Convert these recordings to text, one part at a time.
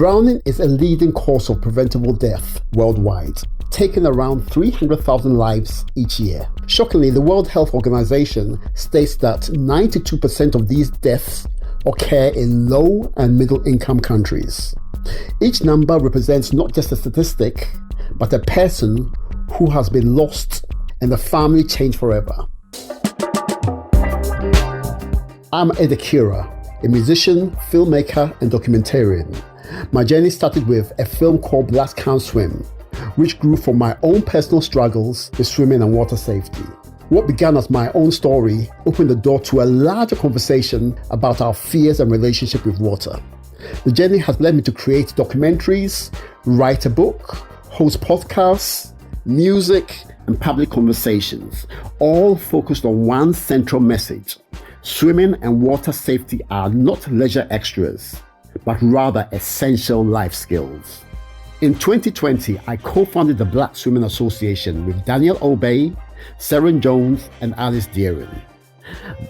Drowning is a leading cause of preventable death worldwide, taking around 300,000 lives each year. Shockingly, the World Health Organization states that 92% of these deaths occur in low and middle income countries. Each number represents not just a statistic, but a person who has been lost and a family changed forever. I'm Ed Accura, a musician, filmmaker, and documentarian. My journey started with a film called Black Can't Swim, which grew from my own personal struggles with swimming and water safety. What began as my own story opened the door to a larger conversation about our fears and relationship with water. The journey has led me to create documentaries, write a book, host podcasts, music, and public conversations, all focused on one central message. Swimming and water safety are not leisure extras, but rather essential life skills. In 2020, I co-founded the Black Swimming Association with Daniel Obey, Seren Jones, and Alice Deering.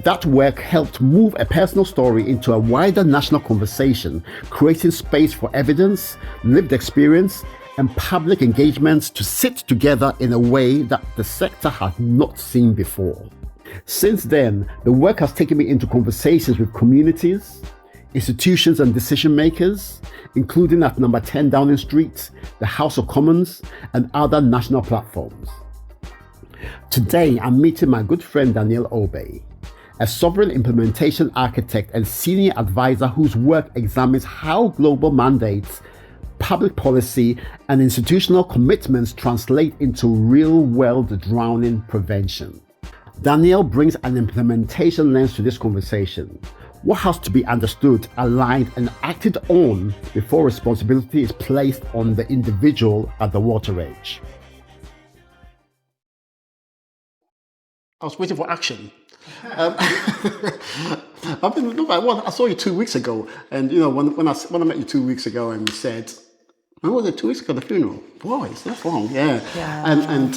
That work helped move a personal story into a wider national conversation, creating space for evidence, lived experience, and public engagements to sit together in a way that the sector had not seen before. Since then, the work has taken me into conversations with communities, institutions and decision makers, including at number 10 Downing Street, the House of Commons, and other national platforms. Today, I'm meeting my good friend Daniel Obey, a sovereign implementation architect and senior advisor whose work examines how global mandates, public policy, and institutional commitments translate into real-world drowning prevention. Daniel brings an implementation lens to this conversation. What has to be understood, aligned, and acted on before responsibility is placed on the individual at the water edge. I was waiting for action. I saw you 2 weeks ago, and when I met you 2 weeks ago, and you said, when was it, 2 weeks ago, the funeral? Boy, that's long, yeah. And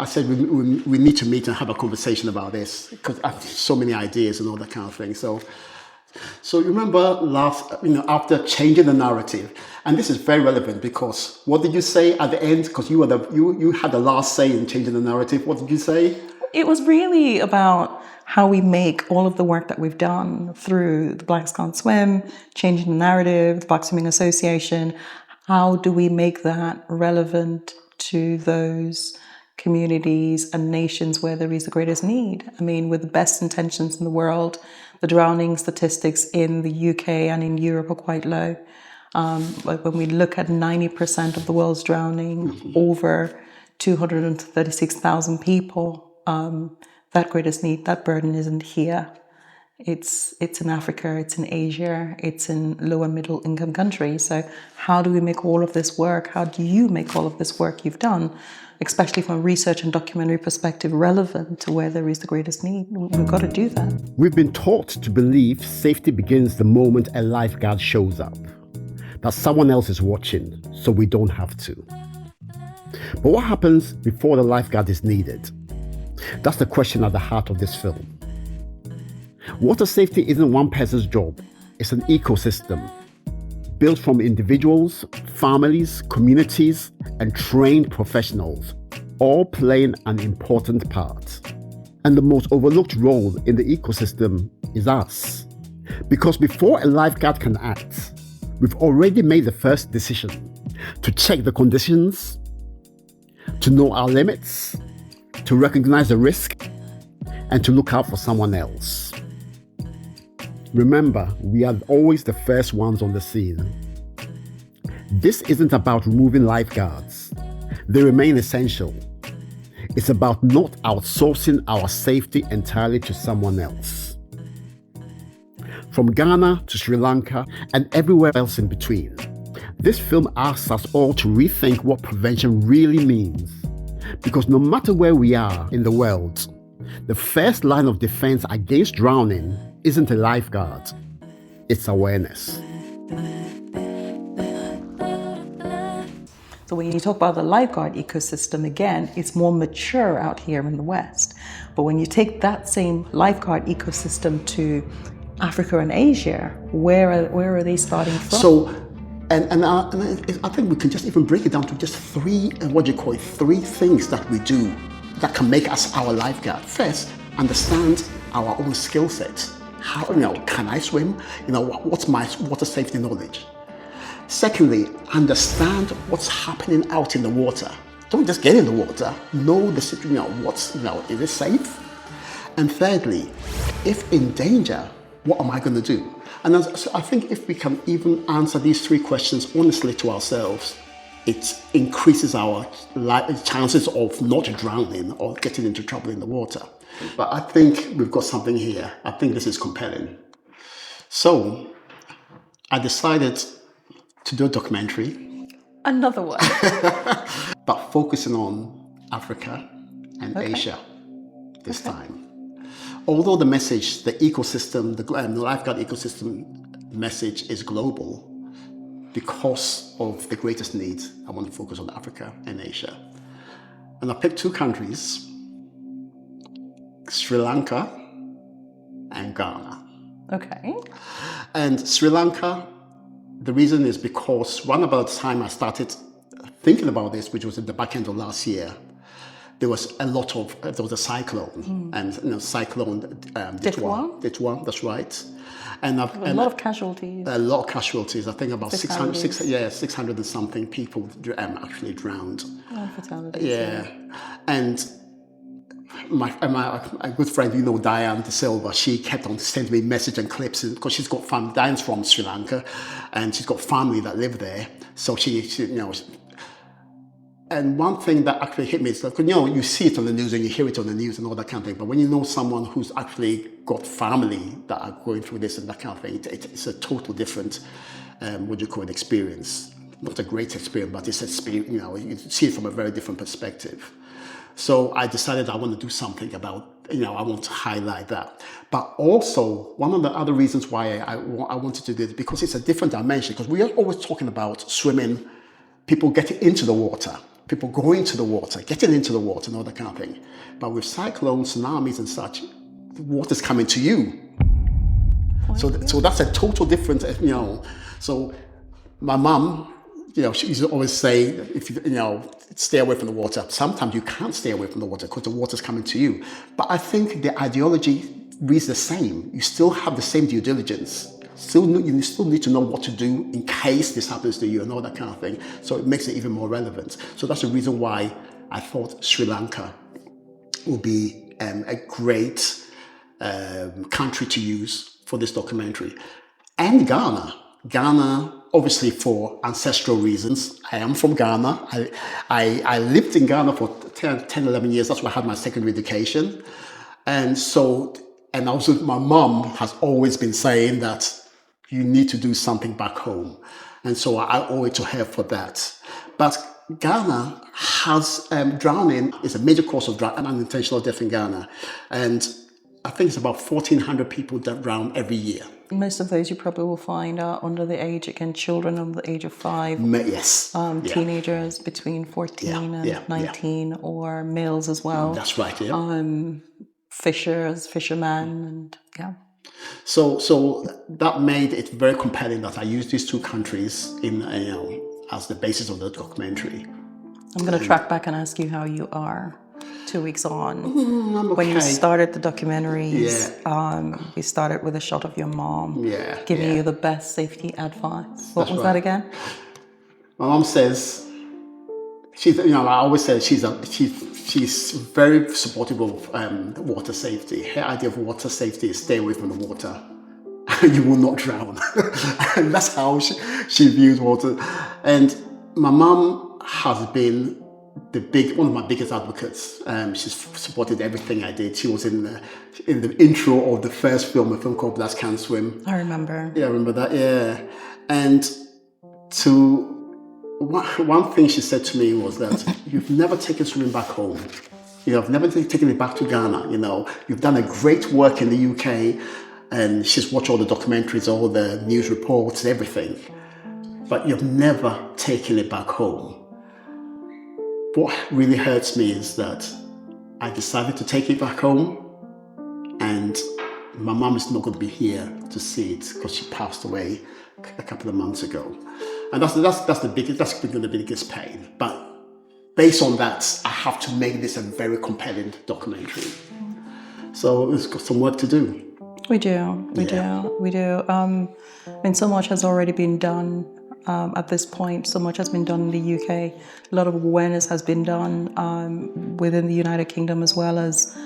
I said we need to meet and have a conversation about this because I have so many ideas and all that kind of thing. So you remember after changing the narrative, and this is very relevant because what did you say at the end? Because you had the last say in changing the narrative. What did you say? It was really about how we make all of the work that we've done through the Blacks Can't Swim, changing the narrative, the Black Swimming Association. How do we make that relevant to those communities and nations where there is the greatest need? I mean, with the best intentions in the world, the drowning statistics in the UK and in Europe are quite low. Like when we look at 90% of the world's drowning, over 236,000 people, that greatest need, that burden isn't here. It's in Africa, it's in Asia, it's in low and middle income countries. So how do we make all of this work? How do you make all of this work you've done, especially from a research and documentary perspective, relevant to where there is the greatest need? We've got to do that. We've been taught to believe safety begins the moment a lifeguard shows up, that someone else is watching, so we don't have to. But what happens before the lifeguard is needed? That's the question at the heart of this film. Water safety isn't one person's job, it's an ecosystem built from individuals, families, communities, and trained professionals, all playing an important part. And the most overlooked role in the ecosystem is us. Because before a lifeguard can act, we've already made the first decision to check the conditions, to know our limits, to recognize the risk, and to look out for someone else. Remember, we are always the first ones on the scene. This isn't about removing lifeguards. They remain essential. It's about not outsourcing our safety entirely to someone else. From Ghana to Sri Lanka and everywhere else in between, this film asks us all to rethink what prevention really means. Because no matter where we are in the world, the first line of defense against drowning isn't a lifeguard, it's awareness. So when you talk about the lifeguard ecosystem, again, it's more mature out here in the West. But when you take that same lifeguard ecosystem to Africa and Asia, where are they starting from? So I think we can just even break it down to just three things that we do that can make us our lifeguard. First, understand our own skill set. How, can I swim? What's my water safety knowledge? Secondly, understand what's happening out in the water. Don't just get in the water. Know the situation, is it safe? And thirdly, if in danger, what am I going to do? And so I think if we can even answer these three questions honestly to ourselves, it increases our chances of not drowning or getting into trouble in the water. But I think we've got something here. I think this is compelling. So I decided to do a documentary. Another one. But focusing on Africa and Asia this time. Although the message, the ecosystem, the lifeguard ecosystem message is global, because of the greatest needs, I want to focus on Africa and Asia. And I picked two countries, Sri Lanka and Ghana. Okay. And Sri Lanka, the reason is because around about the time I started thinking about this, which was at the back end of last year, there was a cyclone, and cyclone Ditwa, that's right. And a lot of casualties. A lot of casualties. I think about 600 and something people actually drowned. Fatalities. Yeah. And my good friend, Diane De Silva, she kept on sending me messages and clips because she's got family. Diane's from Sri Lanka, and she's got family that live there. So she and one thing that actually hit me is that, you see it on the news and you hear it on the news and all that kind of thing, but when you know someone who's actually got family that are going through this and that kind of thing, it's a total different, experience. Not a great experience, but it's experience, you see it from a very different perspective. So I decided I want to do something about, I want to highlight that. But also, one of the other reasons why I wanted to do this, because it's a different dimension, because we are always talking about swimming, people getting into the water, people going to the water, getting into the water and all that kind of thing. But with cyclones, tsunamis and such, the water's coming to you. So that's a total different, So my mum, she used to always say, if stay away from the water. Sometimes you can't stay away from the water because the water's coming to you. But I think the ideology reads the same. You still have the same due diligence. You still need to know what to do in case this happens to you and all that kind of thing. So it makes it even more relevant. So that's the reason why I thought Sri Lanka would be a great country to use for this documentary. And Ghana, obviously for ancestral reasons. I am from Ghana. I lived in Ghana for 10, 11 years. That's where I had my secondary education. And also my mom has always been saying that you need to do something back home. And so I owe it to her for that. But Ghana has, drowning is a major cause of unintentional death in Ghana. And I think it's about 1,400 people that drown every year. Most of those you probably will find are under the age, again, children under the age of 5. Yes. Teenagers between 14 and 19, or males as well. That's right, yeah. Fishermen, and So that made it very compelling that I used these two countries in, as the basis of the documentary. I'm going to track back and ask you how you are 2 weeks on. I'm okay. When you started the documentary, you started with a shot of your mom giving you the best safety advice. What was that again? My mom says, I always say she's very supportive of water safety. Her idea of water safety is stay away from the water. You will not drown. And that's how she views water. And my mom has been one of my biggest advocates. She's supported everything I did. She was in the intro of the first film, a film called Lanka and England. I remember. Yeah, I remember that, yeah. And one thing she said to me was that you've never taken swimming back home. I've never taken it back to Ghana. You've done a great work in the UK, and she's watched all the documentaries, all the news reports, everything. But you've never taken it back home. What really hurts me is that I decided to take it back home, and My mum is not going to be here to see it because she passed away a couple of months ago. And that's the biggest pain. But based on that, I have to make this a very compelling documentary. So it's got some work to do. We do. So much has already been done at this point. So much has been done in the UK. A lot of awareness has been done within the United Kingdom as well as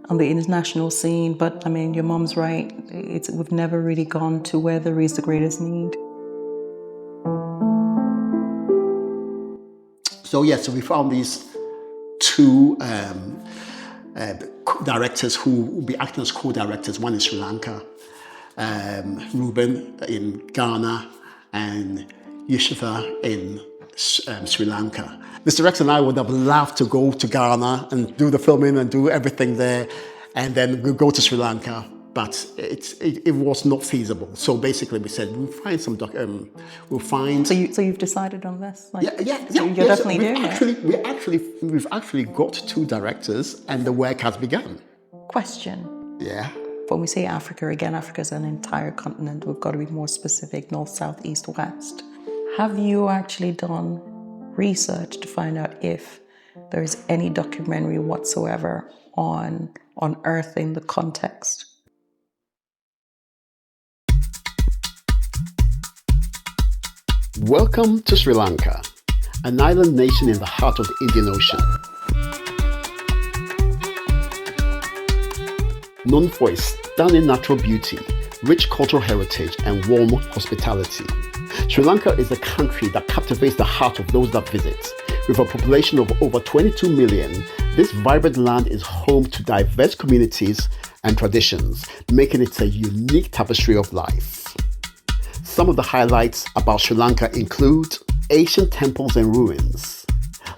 on the international scene. But your mom's right. We've never really gone to where there is the greatest need. So we found these two directors who will be acting as co-directors. One in Sri Lanka, Ruben in Ghana, and Yeshiva in Sri Lanka. Mr. Rex and I would have loved to go to Ghana and do the filming and do everything there, and then we'll go to Sri Lanka, but it was not feasible. So basically we said, we'll find some, So you've decided on this? You're definitely doing it? We've actually got two directors and the work has begun. Question. Yeah. When we say Africa, again, Africa is an entire continent. We've got to be more specific, north, south, east, west. Have you actually done research to find out if there is any documentary whatsoever on unearthing the context? Welcome to Sri Lanka, an island nation in the heart of the Indian Ocean. Known for its stunning natural beauty, rich cultural heritage, and warm hospitality, Sri Lanka is a country that captivates the heart of those that visit. With a population of over 22 million, this vibrant land is home to diverse communities and traditions, making it a unique tapestry of life. Some of the highlights about Sri Lanka include ancient temples and ruins,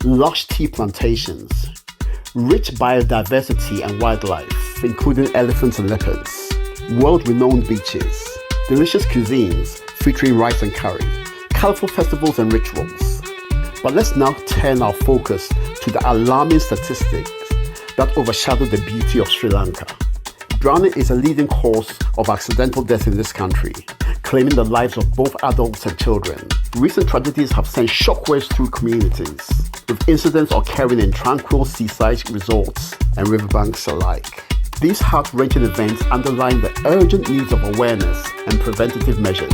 lush tea plantations, rich biodiversity and wildlife, including elephants and leopards, world-renowned beaches, delicious cuisines featuring rice and curry, colorful festivals and rituals. But let's now turn our focus to the alarming statistics that overshadow the beauty of Sri Lanka. Drowning is a leading cause of accidental death in this country, claiming the lives of both adults and children. Recent tragedies have sent shockwaves through communities, with incidents occurring in tranquil seaside resorts and riverbanks alike. These heart-wrenching events underline the urgent needs of awareness and preventative measures.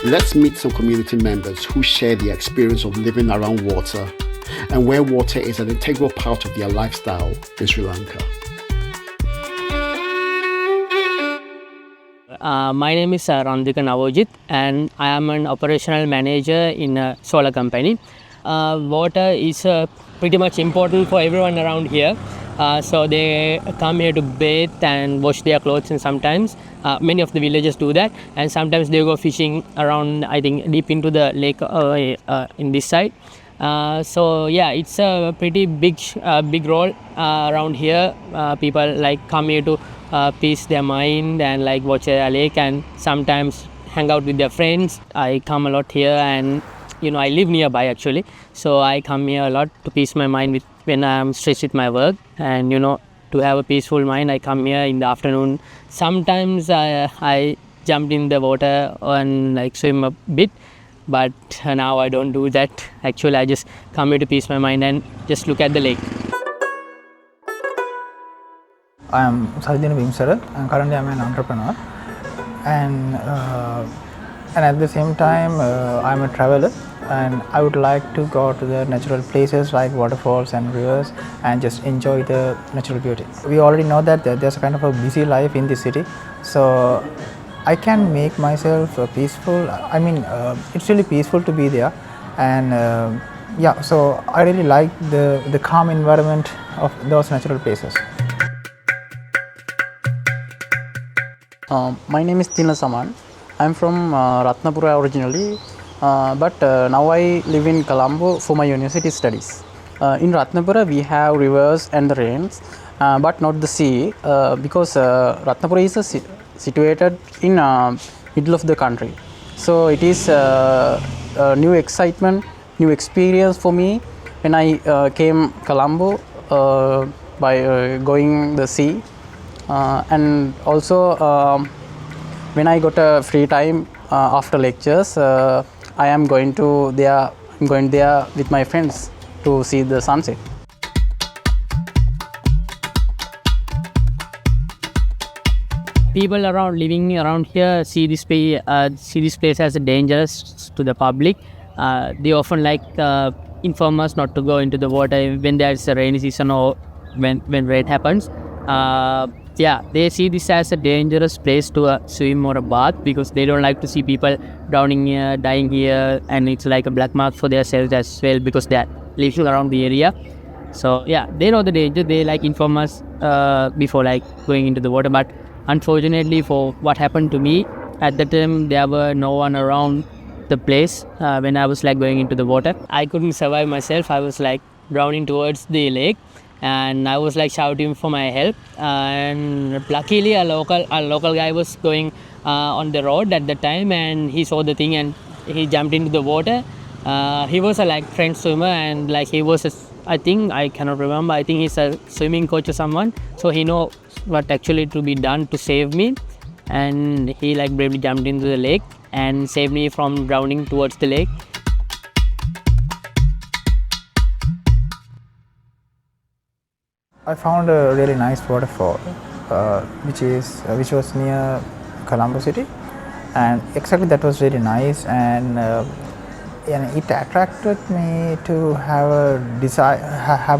Let's meet some community members who share the experience of living around water and where water is an integral part of their lifestyle in Sri Lanka. My name is Randika Navojit and I am an operational manager in a solar company. Water is pretty much important for everyone around here. So they come here to bathe and wash their clothes, and sometimes many of the villagers do that, and sometimes they go fishing around, I think, deep into the lake in this side. So yeah, it's a pretty big role around here. People come here to peace their mind and watch a lake and sometimes hang out with their friends. I come a lot here, and I live nearby actually, so I come here a lot to peace my mind when I'm stressed with my work, and to have a peaceful mind I come here in the afternoon. Sometimes I jump in the water and swim a bit, but now I don't do that. Actually, I just come here to peace my mind and just look at the lake. I am Sajjan Vimsara, and currently I am an entrepreneur, and at the same time I am a traveler, and I would like to go to the natural places like waterfalls and rivers and just enjoy the natural beauty. We already know that there's a kind of a busy life in the city, so I can make myself peaceful. I mean, it's really peaceful to be there, and so I really like the calm environment of those natural places. My name is Tina Saman. I'm from Ratnapura originally, but now I live in Colombo for my university studies. In Ratnapura we have rivers and the rains, but not the sea, because Ratnapura is situated in middle of the country. So it is a new excitement, new experience for me when I came Colombo by going the sea. And also when I got a free time after lectures, I am going to there. I'm going there with my friends to see the sunset. People around living around here see this place as dangerous to the public. They often inform us not to go into the water when there's a rainy season or when rain happens. They see this as a dangerous place to swim or a bath because they don't like to see people drowning here, dying here, and it's like a black mark for themselves as well because they're living around the area. So they know the danger. They inform us before going into the water. But unfortunately, for what happened to me at the time, there were no one around the place when I was going into the water. I couldn't survive myself. I was drowning towards the lake, and I was shouting for my help. And luckily, a local guy was going on the road at the time, and he saw the thing and he jumped into the water. He was a French swimmer, and he was I think I cannot remember. I think he's a swimming coach or someone. So he know what actually to be done to save me, and he bravely jumped into the lake and saved me from drowning towards the lake. I found a really nice waterfall, which was near Colombo city, and exactly that was really nice, and it attracted me to have a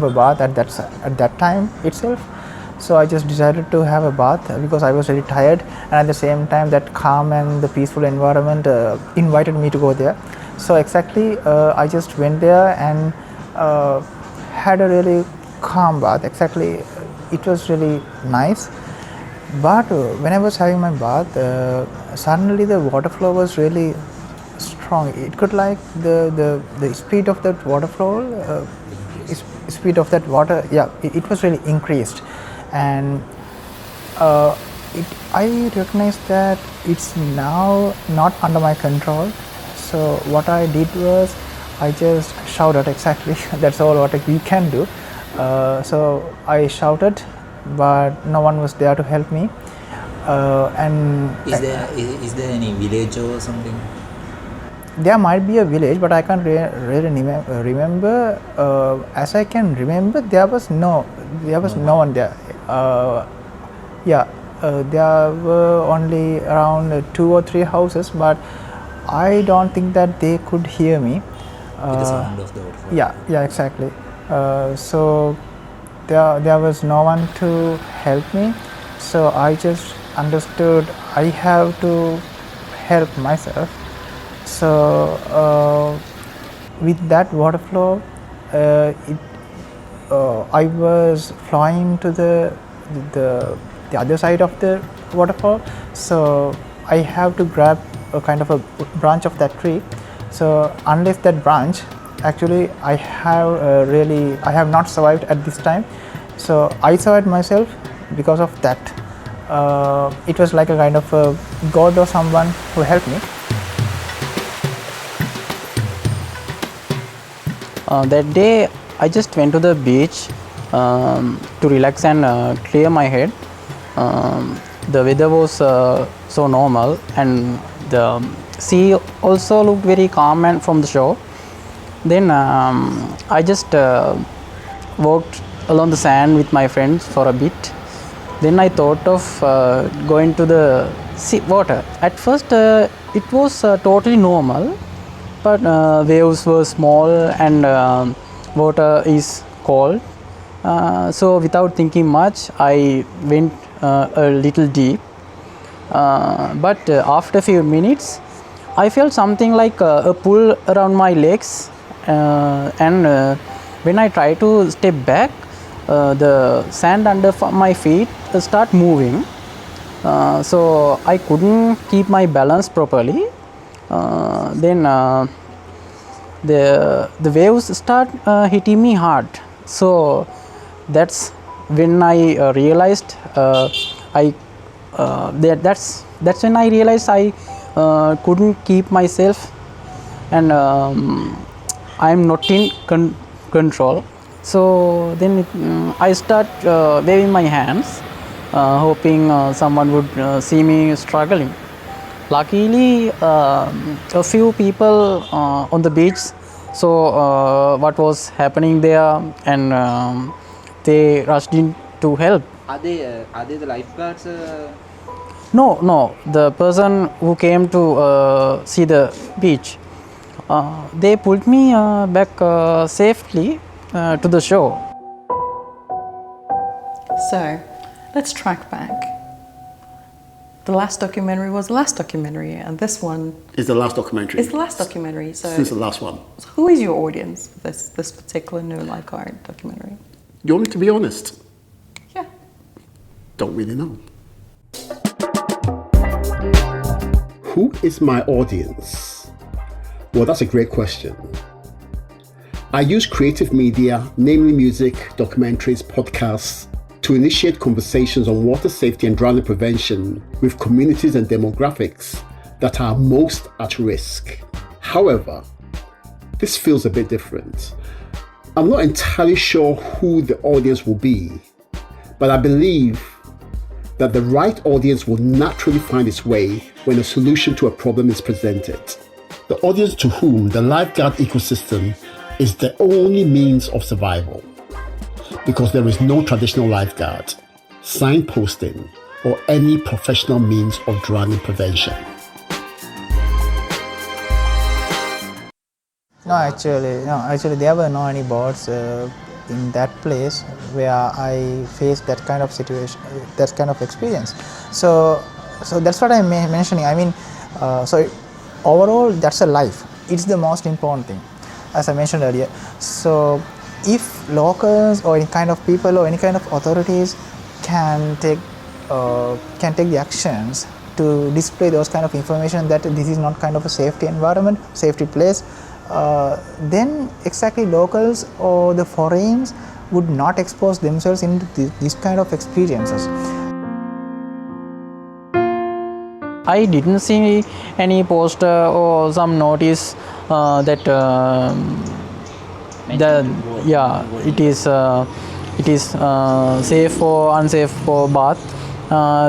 bath at that time itself. So I just decided to have a bath because I was really tired, and at the same time that calm and the peaceful environment invited me to go there. So exactly I just went there and had a really calm bath. Exactly, it was really nice. But when I was having my bath, suddenly the water flow was really strong. It could the speed of that water flow, speed of that water, it was really increased, and I recognized that it's now not under my control. So what I did was I just shouted. Exactly, that's all what we can do. So I shouted, but no one was there to help me. And is there any village or something? There might be a village, but I can't really remember. As I can remember, there was no one there. There were only around 2 or 3 houses, but I don't think that they could hear me. With the sound of the waterfall. Yeah, exactly. So there was no one to help me. So I just understood I have to help myself. So with that water flow, I was flying to the other side of the waterfall. So I have to grab a kind of a branch of that tree. So unless that branch, actually I have not survived at this time. So I survived myself because of that. It was like a kind of a god or someone who helped me. That day I just went to the beach to relax and clear my head. The weather was so normal, and the sea also looked very calm and from the shore. Then I just walked along the sand with my friends for a bit. Then I thought of going to the sea water. At first it was totally normal, but waves were small and water is cold. So without thinking much, I went a little deep. But after a few minutes, I felt something like a pull around my legs, and when I tried to step back, the sand under my feet start moving. So I couldn't keep my balance properly. Then the waves start hitting me hard. So that's when I realized that's when I realized I couldn't keep myself, and I'm not in control. So then I start waving my hands, hoping someone would see me struggling. Luckily, a few people on the beach saw what was happening there, and they rushed in to help. Are they the lifeguards? No, the person who came to see the beach, they pulled me back safely to the shore. So, let's track back. The last documentary was the last documentary, and this one It's the last documentary. is the last documentary. So, Since the last one. who is your audience for this particular new Lifeguard documentary? You want me to be honest? Yeah. Don't really know. Who is my audience? Well, that's a great question. I use creative media, namely music, documentaries, podcasts, to initiate conversations on water safety and drowning prevention with communities and demographics that are most at risk. However, this feels a bit different. I'm not entirely sure who the audience will be, but I believe that the right audience will naturally find its way when a solution to a problem is presented. The audience to whom the lifeguard ecosystem is the only means of survival, because there is no traditional lifeguard, signposting, or any professional means of drowning prevention. No, actually, there were no any boats in that place where I faced that kind of situation, that kind of experience. So that's what I'm mentioning. I mean, overall, that's a life. It's the most important thing, as I mentioned earlier. So if locals or any kind of people or any kind of authorities can take the actions to display those kind of information that this is not kind of a safety environment, safety place, then exactly locals or the foreigners would not expose themselves into this kind of experiences. I didn't see any poster or some notice that it is safe or unsafe for bath.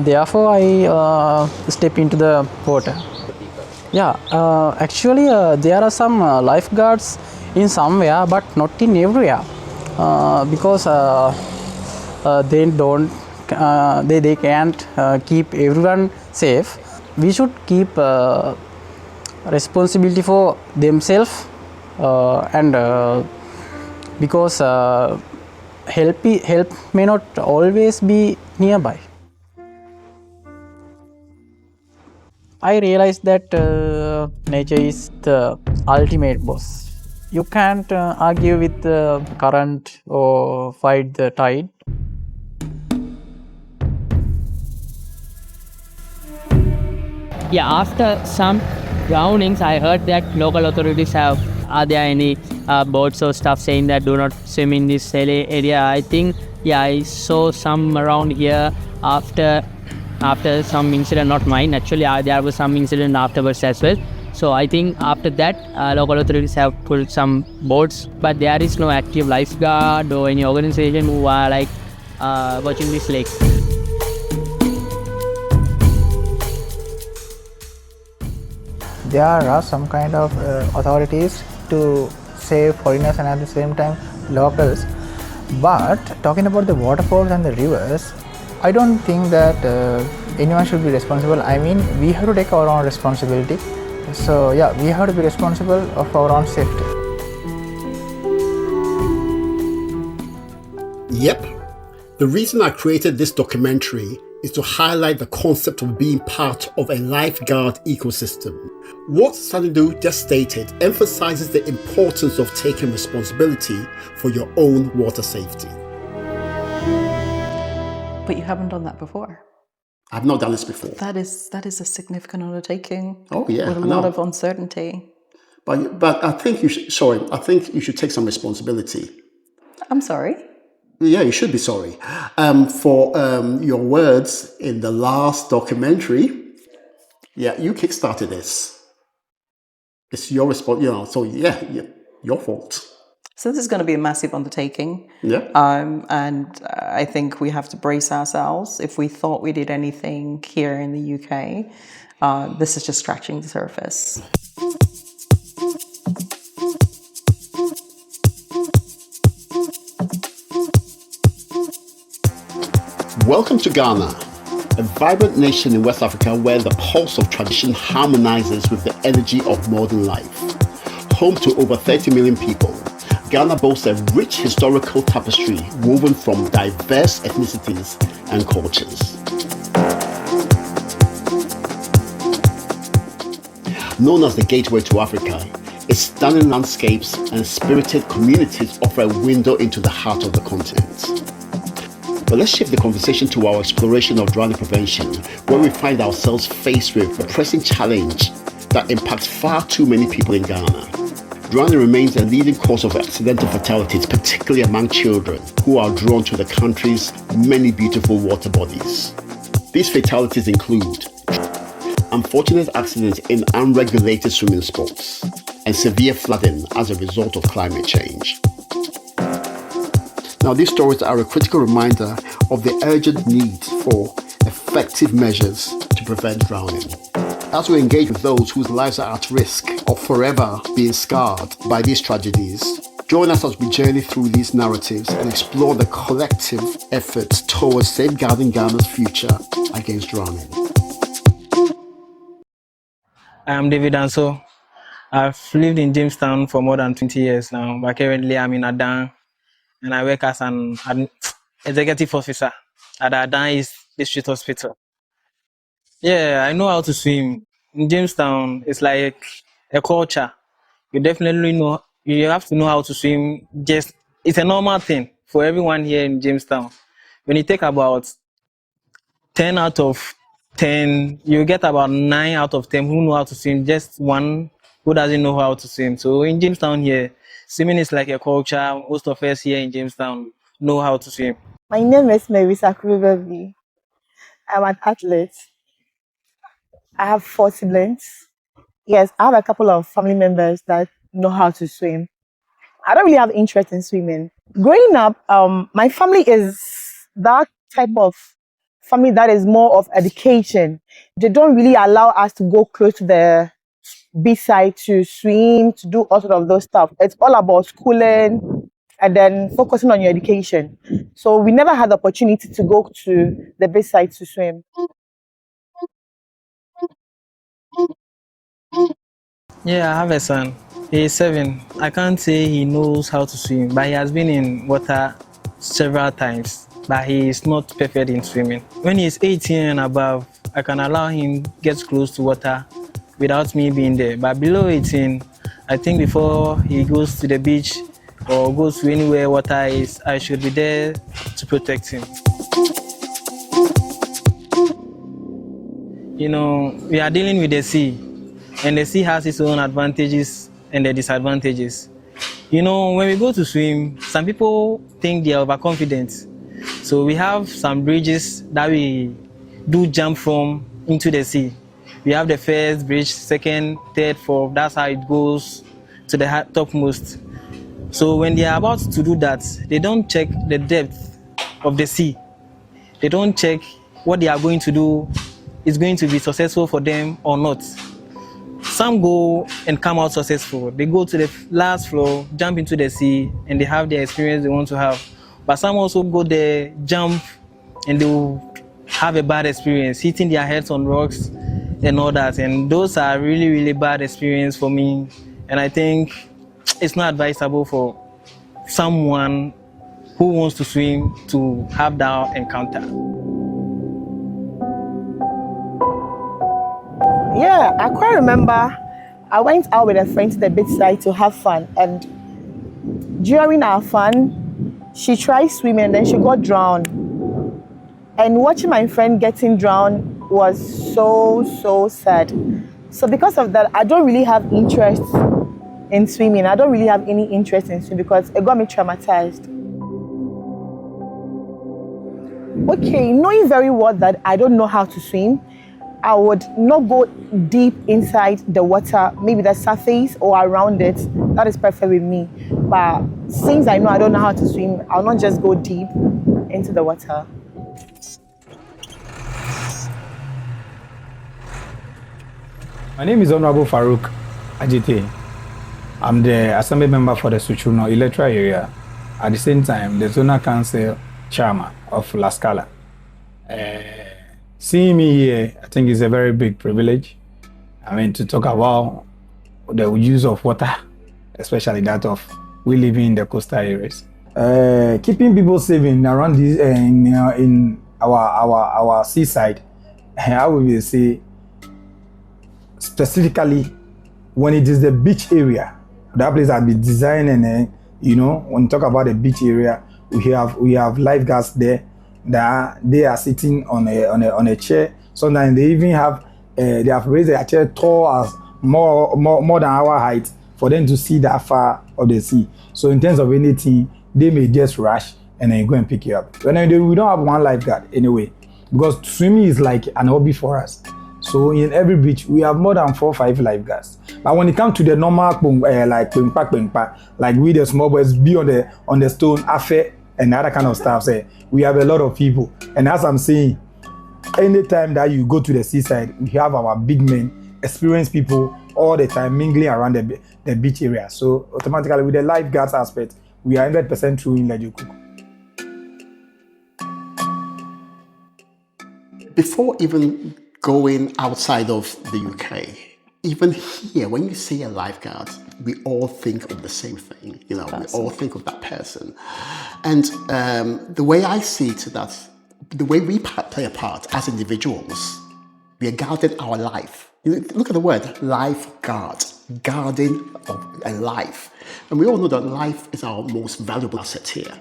Therefore, I step into the water. Yeah, actually, there are some lifeguards in somewhere, but not in everywhere, because they don't, they can't keep everyone safe. We should keep responsibility for themselves, and because help may not always be nearby. I realized that nature is the ultimate boss. You can't argue with the current or fight the tide. Yeah, after some drownings, I heard that local authorities are there any boats or stuff saying that do not swim in this area. I think, yeah, I saw some around here after some incident, not mine. Actually, there was some incident afterwards as well. So I think after that, local authorities have pulled some boats, but there is no active lifeguard or any organization who are like watching this lake. There are some kind of authorities to save foreigners and at the same time locals. But talking about the waterfalls and the rivers, I don't think that anyone should be responsible. I mean, we have to take our own responsibility. So yeah, we have to be responsible of our own safety. Yep. The reason I created this documentary is to highlight the concept of being part of a lifeguard ecosystem. What Sanidou just stated emphasizes the importance of taking responsibility for your own water safety. But you haven't done that before. I've not done this before. That is a significant undertaking. Oh yeah, with a lot of uncertainty. But I think you should take some responsibility. I'm sorry. Yeah, you should be sorry for your words in the last documentary. Yeah, you kickstarted this. It's your response, so yeah, your fault. So this is going to be a massive undertaking. Yeah. And I think we have to brace ourselves. If we thought we did anything here in the UK, this is just scratching the surface. Welcome to Ghana, a vibrant nation in West Africa where the pulse of tradition harmonizes with the energy of modern life. Home to over 30 million people, Ghana boasts a rich historical tapestry woven from diverse ethnicities and cultures. Known as the gateway to Africa, its stunning landscapes and spirited communities offer a window into the heart of the continent. But let's shift the conversation to our exploration of drowning prevention, where we find ourselves faced with a pressing challenge that impacts far too many people in Ghana. Drowning remains a leading cause of accidental fatalities, particularly among children who are drawn to the country's many beautiful water bodies. These fatalities include unfortunate accidents in unregulated swimming spots and severe flooding as a result of climate change. Now, these stories are a critical reminder of the urgent need for effective measures to prevent drowning. As we engage with those whose lives are at risk of forever being scarred by these tragedies, join us as we journey through these narratives and explore the collective efforts towards safeguarding Ghana's future against drowning. I'm David Anso. I've lived in Jamestown for more than 20 years now, but currently I'm in Adan, and I work as an executive officer at Adan East District Hospital. Yeah, I know how to swim. In Jamestown, it's like a culture. You definitely know, you have to know how to swim. It's a normal thing for everyone here in Jamestown. When you take about 10 out of 10, you get about 9 out of 10 who know how to swim, just one who doesn't know how to swim. So in Jamestown here, swimming is like a culture. Most of us here in Jamestown know how to swim. My name is Ed Accura. I'm an athlete. I have 4 siblings. Yes, I have a couple of family members that know how to swim. I don't really have interest in swimming. Growing up, my family is that type of family that is more of education. They don't really allow us to go close to the beach side to swim, to do all sort of those stuff. It's all about schooling and then focusing on your education. So we never had the opportunity to go to the beach side to swim. Yeah, I have a son. He's 7. I can't say he knows how to swim, but he has been in water several times, but he is not perfect in swimming. When he's 18 and above, I can allow him get close to water without me being there. But below 18, I think before he goes to the beach or goes to anywhere water is, I should be there to protect him. You know, we are dealing with the sea, and the sea has its own advantages and the disadvantages. You know, when we go to swim, some people think they are overconfident. So we have some bridges that we do jump from into the sea. We have the first bridge, second, third, fourth. That's how it goes to the topmost. So when they are about to do that, they don't check the depth of the sea. They don't check what they are going to do is going to be successful for them or not. Some go and come out successful. They go to the last floor, jump into the sea, and they have the experience they want to have. But some also go there, jump, and they will have a bad experience, hitting their heads on rocks and all that. And those are really, really bad experience for me. And I think it's not advisable for someone who wants to swim to have that encounter. Yeah, I quite remember I went out with a friend to the beachside to have fun, and during our fun, she tried swimming and then she got drowned. And watching my friend getting drowned was so sad. So because of that, I don't really have interest in swimming. I don't really have any interest in swimming because it got me traumatized. Okay, knowing very well that I don't know how to swim, I would not go deep inside the water, maybe the surface or around it. That is perfect with me. But since I know I don't know how to swim, I'll not just go deep into the water. My name is Honorable Farouk Ajite. I'm the Assembly Member for the Suchuno electoral area. At the same time, the Zonal Council Chairman of La Scala. Seeing me here, I think it's a very big privilege. I mean, to talk about the use of water, especially that of we living in the coastal areas. Keeping people safe around this in our seaside, I will say specifically when it is the beach area, that place has been designed and when you talk about the beach area, we have lifeguards there that they are sitting on a chair. Sometimes they even have they have raised their chair tall as more than our height for them to see that far of the sea. So in terms of anything, they may just rush and then go and pick you up. But we don't have one lifeguard anyway, because swimming is like an hobby for us. So in every beach, we have more than 4 or 5 lifeguards. But when it comes to the normal like we the small boys be on the stone, affair and other kind of stuff, say we have a lot of people. And as I'm saying, anytime that you go to the seaside, we have our big men, experienced people all the time mingling around the beach area. So automatically with the lifeguards aspect, we are 100% true in Lejuku. Before even going outside of the UK, even here, when you say a lifeguard, we all think of the same thing. We all think of that person. And the way I see it, that the way we play a part as individuals, we are guarding our life. Look at the word lifeguard, guarding of a life. And we all know that life is our most valuable asset here.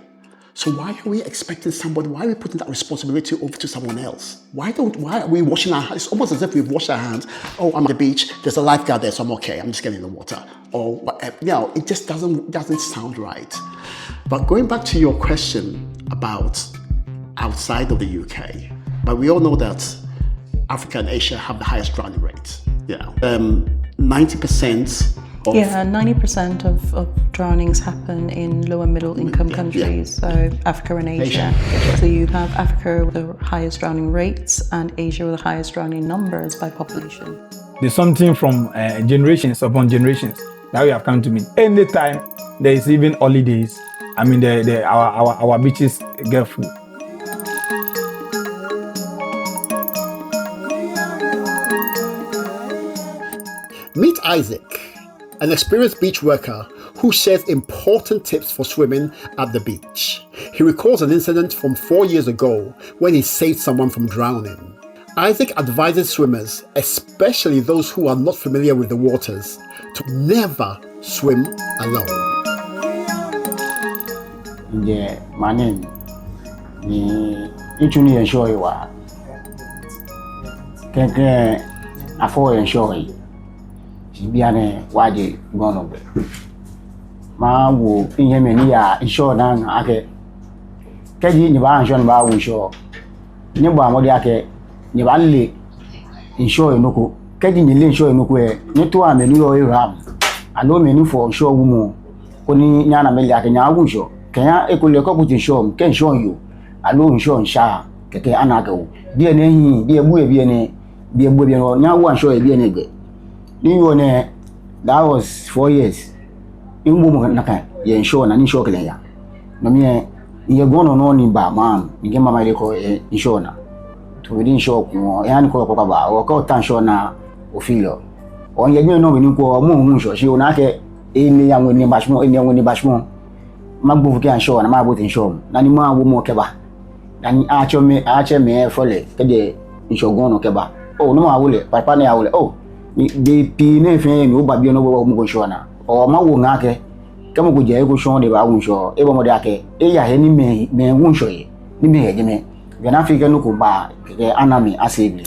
So why are we expecting somebody, why are we putting that responsibility over to someone else? Why are we washing our hands? It's almost as if we've washed our hands. Oh, I'm at the beach, there's a lifeguard there, so I'm okay, I'm just getting in the water. Or whatever. It just doesn't sound right. But going back to your question about outside of the UK, but we all know that Africa and Asia have the highest drowning rate. 90% of 90% of drownings happen in lower middle income countries, so Africa and Asia. So you have Africa with the highest drowning rates and Asia with the highest drowning numbers by population. There's something from generations upon generations that we have come to mean. Anytime there is even holidays, I mean our beaches get full. Meet Isaac, an experienced beach worker who shares important tips for swimming at the beach. He recalls an incident from 4 years ago when he saved someone from drowning. Isaac advises swimmers, especially those who are not familiar with the waters, to never swim alone. Yeah, my name is Ichuni Enshoiwa. Keke Afo Enshoi. Biane waje gono be ma wo inye meni ya insure dan ake keji ni ba insure ba wo insure ni ba mo de ake ni ba le insure enoko keji ni le insure enoko e ni to ameni yo iram alo meni for insure wo mo ko ni nya na me le ake nya wo insure kenya e ko le ko ku insure ke insure yo alo insure nsha keke anaka wo bi ene hin bi ebu e bi ene no nya wo insure e bi ene gbe. That was 4 years. In woman naka ye insure na insure kele ya. No me ye gono no ni ba man, ni ge mama ile ko insure na. To we insure ko ya ni ko ba o ko tan insure na o filo. O ye gbe no be ni ko mo hu insure shi o na ke ni ya woni bashmo ni ya woni bashmo. Magbo ke insure na ma bo insure. Na ni ma wo mo ke ba. Na ni a che me fole ke de insure gono ke ba. Oh no ma wole, papa ne ya wole. Oh de pine fe mi o ba bi no bo mo ko shona o ma wo ngake ke mo ko je ko shon de ba won sho e bo mo de ake e ya he ni me won sho ye ni me he je me be na fi ke no ko ba ke anami asebli.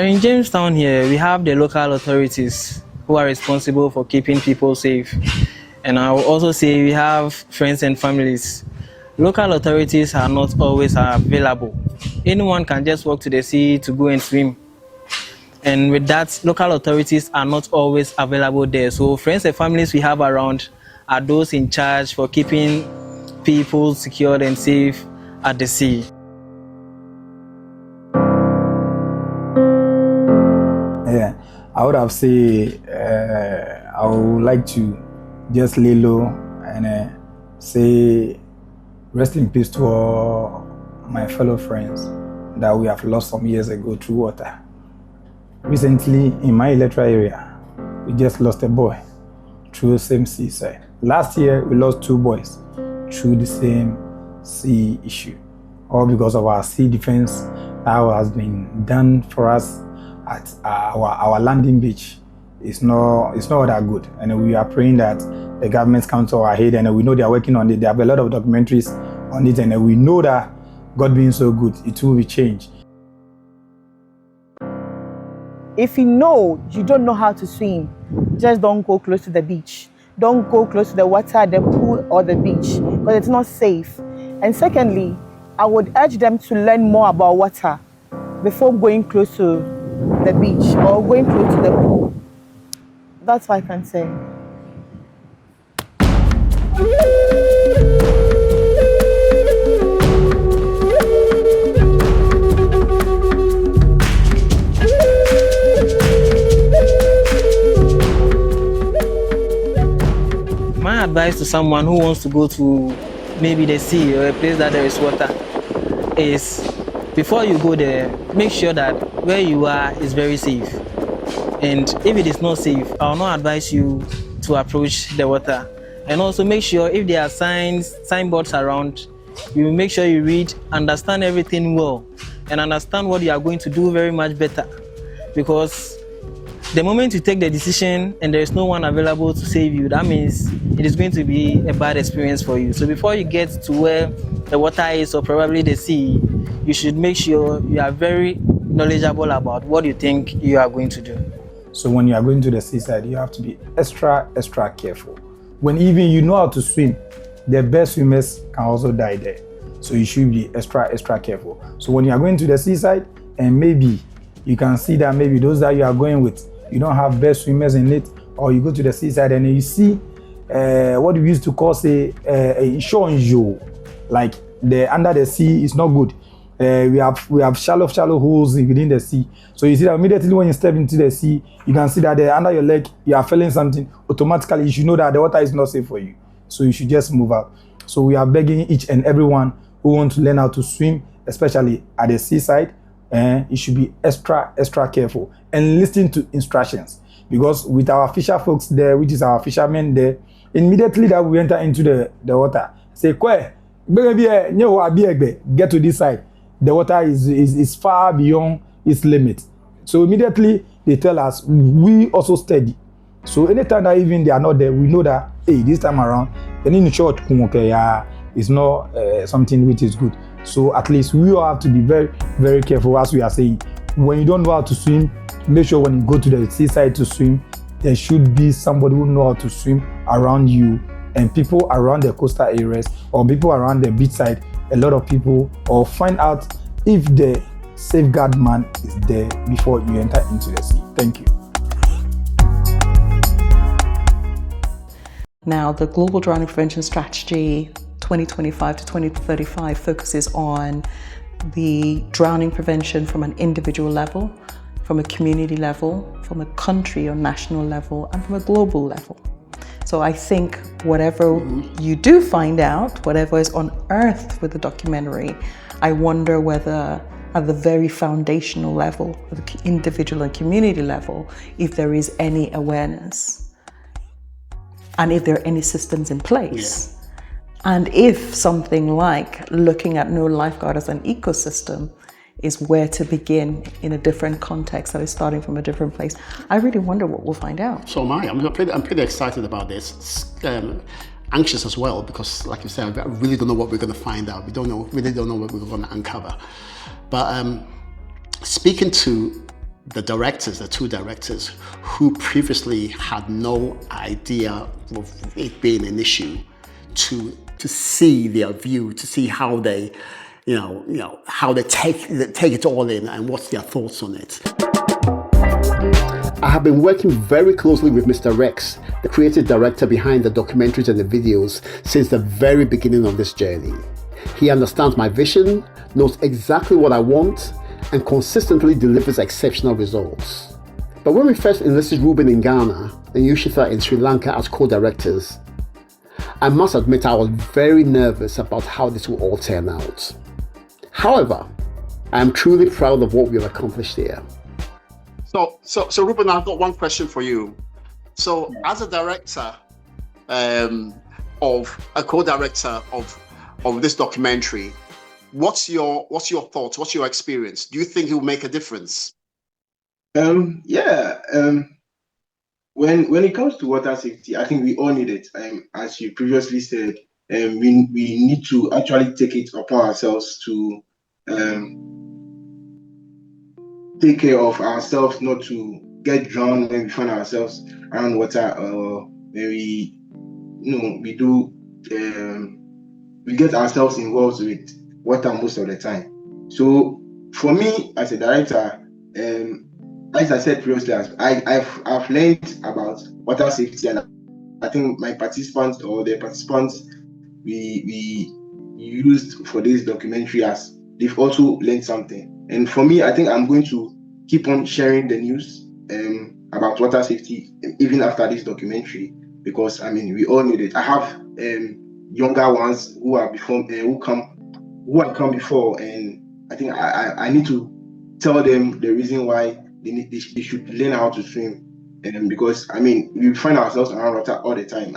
In Jamestown here, we have the local authorities who are responsible for keeping people safe. And I will also say we have friends and families. local authorities are not always available. Anyone can just walk to the sea to go and swim. And with that, local authorities are not always available there. So friends and families we have around are those in charge for keeping people secured and safe at the sea. Yeah, I would have said I would like to just lay low and say rest in peace to all my fellow friends that we have lost some years ago through water. Recently, in my electoral area, we just lost a boy through the same seaside. Last year, we lost 2 boys through the same sea issue, all because of our sea defense that has been done for us at our landing beach. It's not that good, and we are praying that the governments come to our aid, and we know they are working on it. There have a lot of documentaries on it, and we know that God being so good, it will be changed. If you know you don't know how to swim, just don't go close to the beach. Don't go close to the water, the pool, or the beach, because it's not safe. And secondly, I would urge them to learn more about water before going close to the beach or going close to the pool. That's what I can say. My advice to someone who wants to go to maybe the sea or a place that there is water is, before you go there, make sure that where you are is very safe. And if it is not safe, I will not advise you to approach the water. And also make sure if there are signboards around, you make sure you read, understand everything well, and understand what you are going to do very much better. Because the moment you take the decision and there is no one available to save you, that means it is going to be a bad experience for you. So before you get to where the water is, or probably the sea, you should make sure you are very knowledgeable about what you think you are going to do. So when you are going to the seaside, you have to be extra careful. When even you know how to swim, the best swimmers can also die there. So you should be extra careful. So when you are going to the seaside, and maybe you can see that maybe those that you are going with, you don't have best swimmers in it, or you go to the seaside and you see what we used to call say insurance, like the under the sea is not good. We have shallow holes within the sea. So you see that immediately when you step into the sea, you can see that under your leg you are feeling something. Automatically, you should know that the water is not safe for you. So you should just move out. So we are begging each and everyone who wants to learn how to swim, especially at the seaside, you should be extra careful and listen to instructions. Because with our fisher folks there, which is our fishermen there, immediately that we enter into the water, say, get to this side. The water is far beyond its limit. So immediately they tell us, we also steady. So anytime that even they are not there, we know that, hey, this time around, it's not something which is good. So at least we all have to be very careful, as we are saying. When you don't know how to swim, make sure when you go to the seaside to swim, there should be somebody who knows how to swim around you, and people around the coastal areas or people around the beachside, a lot of people, or find out if the safeguard man is there before you enter into the sea. Thank you. Now, the Global Drowning Prevention Strategy 2025 to 2035 focuses on the drowning prevention from an individual level, from a community level, from a country or national level, and from a global level. So I think whatever you do find out, whatever is unearthed with the documentary, I wonder whether at the very foundational level, at the individual and community level, if there is any awareness and if there are any systems in place. Yeah. And if something like looking at no lifeguard as an ecosystem is where to begin in a different context that is starting from a different place, I really wonder what we'll find out. So am I. I'm pretty excited about this. Anxious as well, because like you said, I really don't know what we're going to find out. We really don't know what we're going to uncover. But speaking to the directors, the 2 directors who previously had no idea of it being an issue, to to see their view, to see how they, how they take it all in and what's their thoughts on it. I have been working very closely with Mr. Rex, the creative director behind the documentaries and the videos, since the very beginning of this journey. He understands my vision, knows exactly what I want, and consistently delivers exceptional results. But when we first enlisted Ruben in Ghana and Yushitha in Sri Lanka as co-directors, I must admit I was very nervous about how this will all turn out. However, I am truly proud of what we have accomplished here. So Ruben, I've got one question for you. So, as a director, of a co-director of this documentary, what's your thoughts? What's your experience? Do you think it will make a difference? When it comes to water safety, I think we all need it. As you previously said, we need to actually take it upon ourselves to take care of ourselves, not to get drowned when we find ourselves around water, or when we get ourselves involved with water most of the time. So for me as a director, as I said previously, I've learned about water safety, and I think my participants or the participants we used for this documentary, as they've also learned something. And for me, I think I'm going to keep on sharing the news about water safety even after this documentary, because we all need it. I have younger ones who have come before, and I think I need to tell them the reason why they should learn how to swim, because we find ourselves around water all the time.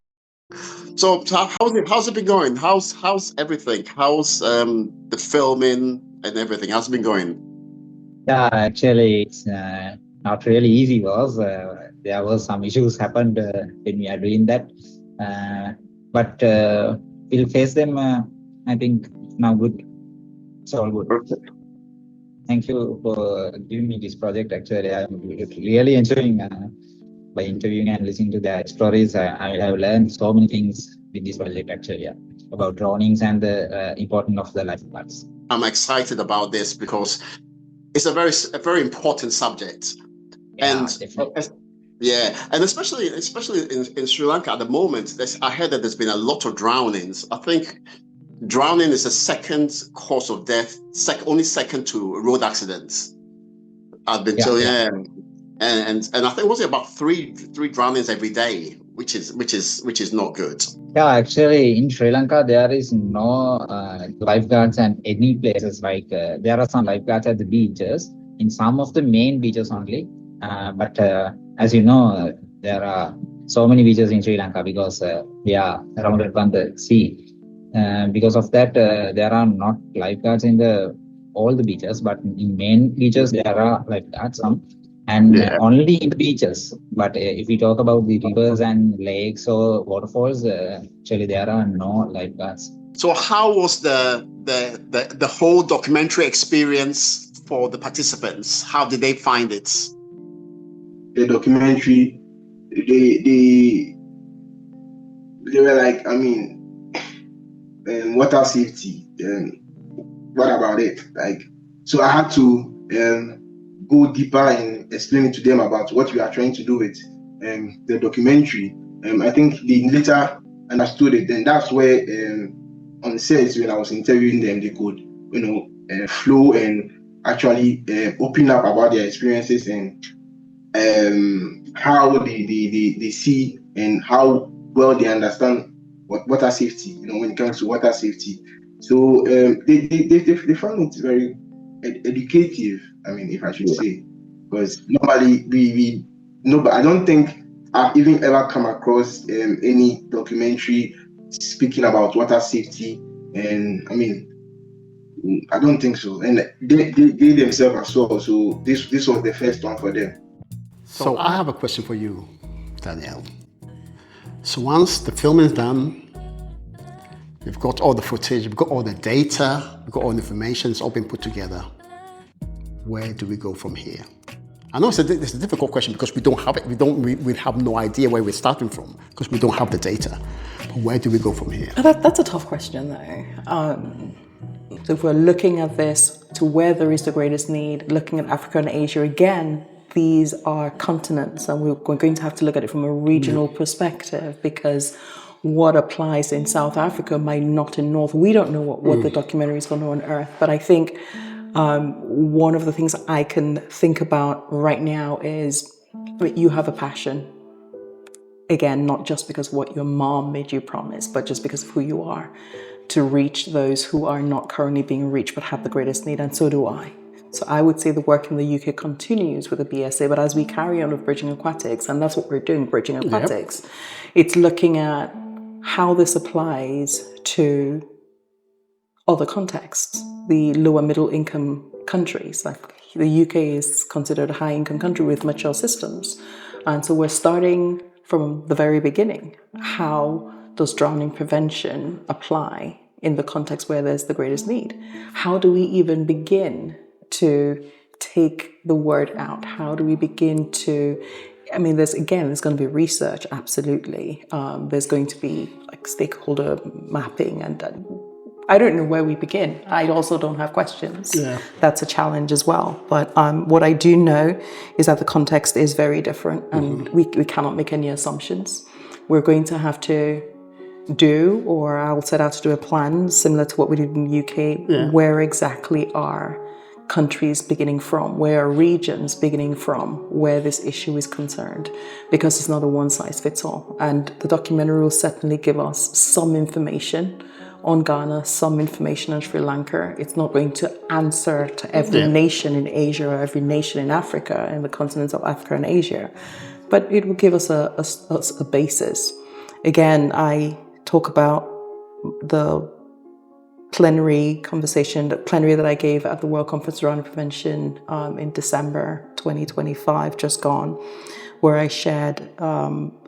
So how's it been going? How's everything? How's the filming and everything? How's it been going? Yeah, actually, it's not really easy. There was some issues happened when we are doing that, but we'll face them. I think now good. It's all good. Perfect. Thank you for giving me this project. Actually, I'm really enjoying by interviewing and listening to their stories. I have learned so many things with this project. Actually, about drownings and the importance of the lifeguards. I'm excited about this because it's a very important subject, and especially in Sri Lanka at the moment. I heard that there's been a lot of drownings. I think drowning is the second cause of death, only second to road accidents. I've been told, and I think was it about three drownings every day, which is not good. Yeah, actually, in Sri Lanka there is no lifeguards at any places. Like there are some lifeguards at the beaches, in some of the main beaches only. But as you know, there are so many beaches in Sri Lanka because we are surrounded by the sea. Because of that, there are not lifeguards in all the beaches, but in main beaches there are lifeguards, and only in the beaches. But if we talk about the rivers and lakes or waterfalls, actually there are no lifeguards. So how was the whole documentary experience for the participants? How did they find it? The documentary, they were like, water safety, what about it? So I had to go deeper and explain to them about what we are trying to do with the documentary. I think they later understood it. Then that's where on set, when I was interviewing them, they could flow and actually open up about their experiences and how they see and how well they understand water safety, when it comes to water safety. So they found it very educative, if I should say, because normally I don't think I've even ever come across any documentary speaking about water safety, and I don't think so. And they themselves as well. So this was the first one for them. So I have a question for you, Danielle. So once the filming is done, you've got all the footage, you've got all the data, you've got all the information, it's all been put together. Where do we go from here? I know it's a difficult question because we don't have it. We have no idea where we're starting from because we don't have the data. Where do we go from here? That's a tough question, though. So if we're looking at this to where there is the greatest need, looking at Africa and Asia again, these are continents, and we're going to have to look at it from a regional perspective, because what applies in South Africa might not in North. We don't know what the documentary is going to unearth, but I think one of the things I can think about right now is you have a passion. Again, not just because of what your mom made you promise, but just because of who you are, to reach those who are not currently being reached but have the greatest need, and so do I. So I would say the work in the UK continues with the BSA, but as we carry on with Bridging Aquatics, and that's what we're doing, Bridging Aquatics, it's looking at how this applies to other contexts, the lower middle income countries. Like the UK is considered a high income country with mature systems. And so we're starting from the very beginning. How does drowning prevention apply in the context where there's the greatest need? How do we even begin to take the word out? How do we begin to, there's going to be research, absolutely. There's going to be like stakeholder mapping, and I don't know where we begin. I also don't have questions. Yeah. That's a challenge as well. But what I do know is that the context is very different, and we cannot make any assumptions. We're going to have to I'll set out to do a plan similar to what we did in the UK. Yeah. Where exactly are countries beginning from? Where are regions beginning from where this issue is concerned? Because it's not a one size fits all. And the documentary will certainly give us some information on Ghana, some information on Sri Lanka. It's not going to answer to every nation in Asia or every nation in Africa, in the continents of Africa and Asia, but it will give us a basis. Again, I talk about the plenary that I gave at the World Conference on Prevention in December 2025, just gone, where I shared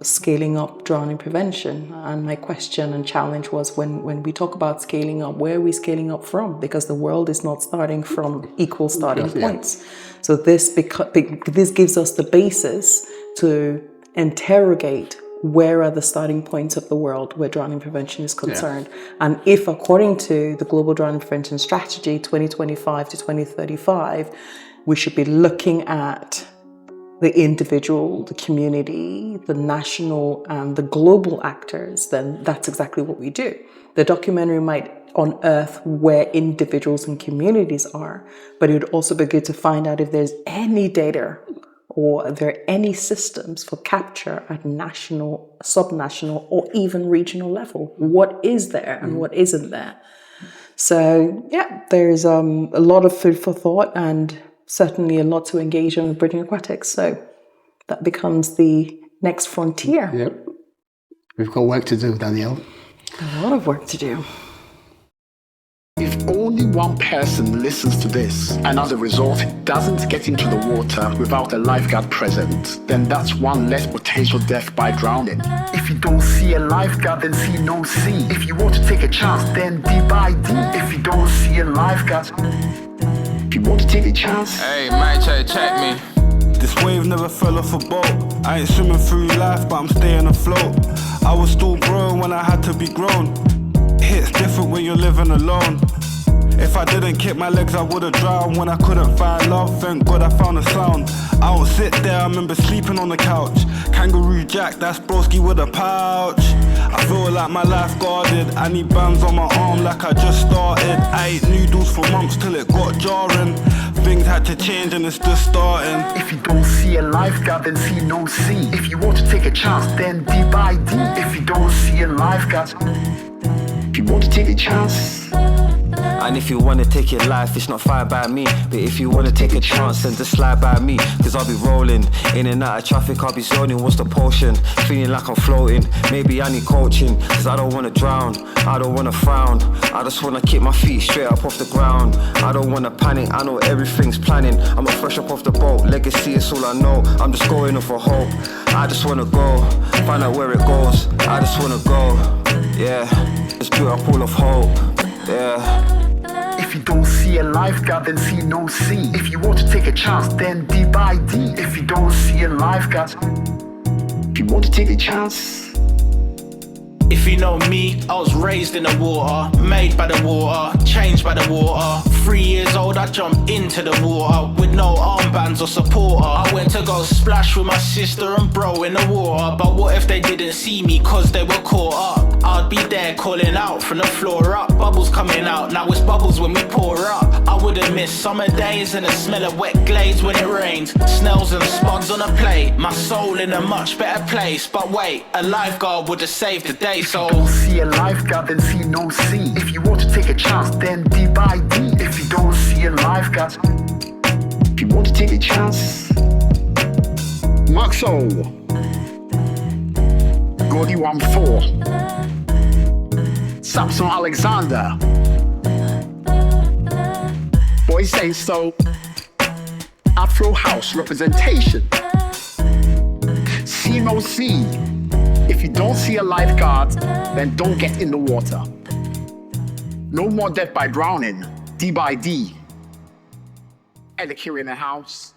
scaling up drowning prevention. And my question and challenge was, when we talk about scaling up, where are we scaling up from? Because the world is not starting from equal starting points. So this gives us the basis to interrogate where are the starting points of the world where drowning prevention is concerned. Yeah. And if, according to the Global Drowning Prevention Strategy 2025 to 2035, we should be looking at the individual, the community, the national and the global actors, then that's exactly what we do. The documentary might unearth where individuals and communities are, but it would also be good to find out if there's any data or are there any systems for capture at national, subnational, or even regional level. What is there and what isn't there? So there's a lot of food for thought, and certainly a lot to engage in with Bridging Aquatics. So that becomes the next frontier. Yep. We've got work to do, Danielle. A lot of work to do. If only one person listens to this and as a result doesn't get into the water without a lifeguard present, then that's one less potential death by drowning. If you don't see a lifeguard, then see no sea. If you want to take a chance, then D by D. If you don't see a lifeguard, if you want to take a chance. Hey, man, check me. This wave never fell off a boat. I ain't swimming through life, but I'm staying afloat. I was still growing when I had to be grown. It's different when you're living alone. If I didn't kick my legs, I would've drowned. When I couldn't find love, thank God I found a sound. I don't sit there, I remember sleeping on the couch. Kangaroo Jack, that's broski with a pouch. I feel like my life guarded. I need bands on my arm like I just started. I ate noodles for months till it got jarring. Things had to change and it's just starting. If you don't see a lifeguard, then see no sea. If you want to take a chance, then D by D. If you don't see a lifeguard, if you want to take a chance. And if you wanna take your life, it's not fine by me. But if you wanna take a chance, then just slide by me. Cause I'll be rolling, in and out of traffic, I'll be zoning. What's the potion? Feeling like I'm floating. Maybe I need coaching, cause I don't wanna drown, I don't wanna frown. I just wanna keep my feet straight up off the ground. I don't wanna panic, I know everything's planning. I'm a fresh up off the boat, legacy is all I know. I'm just going off for hope, I just wanna go, find out where it goes. I just wanna go, yeah, just build up all of hope, yeah. If you don't see a lifeguard, then see no sea. If you want to take a chance, then D by D. If you don't see a lifeguard, if you want to take a chance. If you know me, I was raised in the water, made by the water, changed by the water. 3 years old, I jumped into the water with no armbands or supporter. I went to go splash with my sister and bro in the water, but what if they didn't see me cause they were caught up? I'd be there calling out from the floor up. Bubbles coming out, now it's bubbles when we pour up. I wouldn't miss summer days and the smell of wet glades when it rains. Snails and spuds on a plate, my soul in a much better place. But wait, a lifeguard would have saved the day, so don't see a lifeguard, then see no sea. If you want to take a chance, then D by D. If you don't see a lifeguard, if you want to take a chance, Maxo, Gordy 14, Samson Alexander, Boys Say So, Afro House representation, See No See. If you don't see a lifeguard, then don't get in the water. No more death by drowning, D by D. Ed Accura in the house.